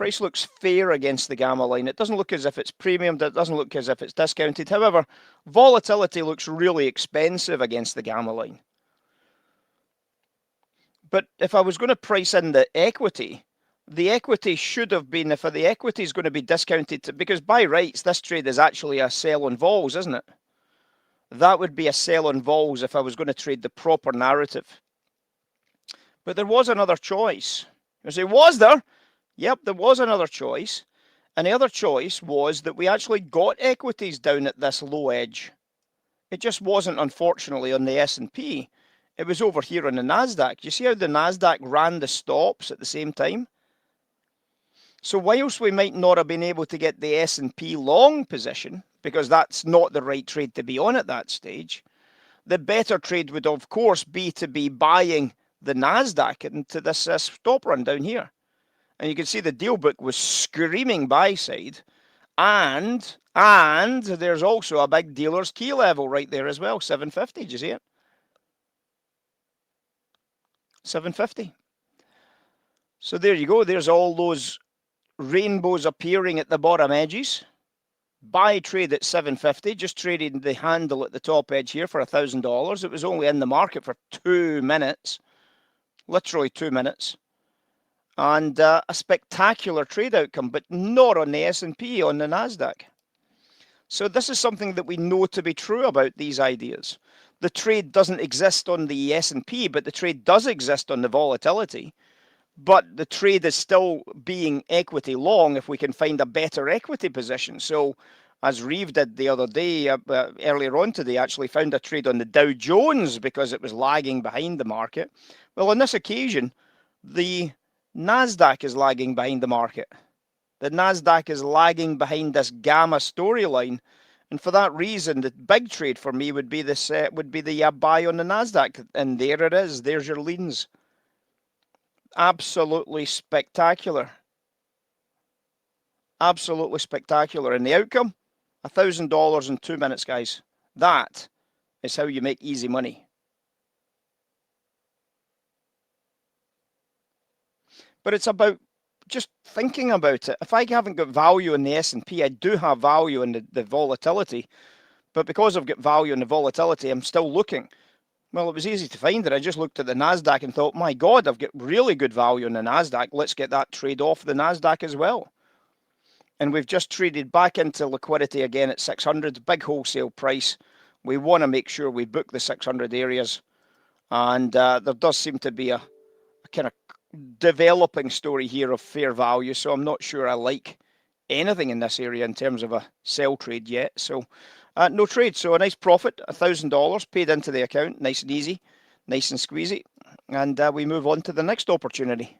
Price looks fair against the gamma line. It doesn't look as if it's premium. It doesn't look as if it's discounted. However, volatility looks really expensive against the gamma line. But if I was going to price in the equity should have been, if the equity is going to be discounted, because by rights, this trade is actually a sell on vols, isn't it? That would be a sell on vols if I was going to trade the proper narrative. But there was another choice. You say, was there? Yep, there was another choice. And the other choice was that we actually got equities down at this low edge. It just wasn't, unfortunately, on the S&P. It was over here on the NASDAQ. You see how the NASDAQ ran the stops at the same time? So whilst we might not have been able to get the S&P long position, because that's not the right trade to be on at that stage, the better trade would, of course, be to be buying the NASDAQ into this stop run down here. And you can see the deal book was screaming buy side. And there's also a big dealer's key level right there as well, 750. Did you see it? 750. So there you go. There's all those rainbows appearing at the bottom edges. Buy trade at 750, just trading the handle at the top edge here for $1,000. It was only in the market for 2 minutes, literally 2 minutes. And a spectacular trade outcome, but not on the S&P, on the NASDAQ. So this is something that we know to be true about these ideas. The trade doesn't exist on the S&P, but the trade does exist on the volatility. But the trade is still being equity long if we can find a better equity position. So as Reeve did the other day, earlier on today, actually found a trade on the Dow Jones because it was lagging behind the market. Well, on this occasion, the NASDAQ is lagging behind the market. The NASDAQ is lagging behind this gamma storyline. And for that reason, the big trade for me would be this, would be the buy on the NASDAQ. And there it is. There's your leans. Absolutely spectacular. Absolutely spectacular. And the outcome? $1,000 in 2 minutes, guys. That is how you make easy money. But it's about just thinking about it. If I haven't got value in the S&P, I do have value in the volatility. But because I've got value in the volatility, I'm still looking. Well, it was easy to find it. I just looked at the NASDAQ and thought, my God, I've got really good value in the NASDAQ. Let's get that trade off the NASDAQ as well. And we've just traded back into liquidity again at 600, big wholesale price. We want to make sure we book the 600 areas. And there does seem to be a kind of developing story here of fair value. So I'm not sure I like anything in this area in terms of a sell trade yet. So no trade, so a nice profit, $1,000 paid into the account, nice and easy, nice and squeezy. And we move on to the next opportunity.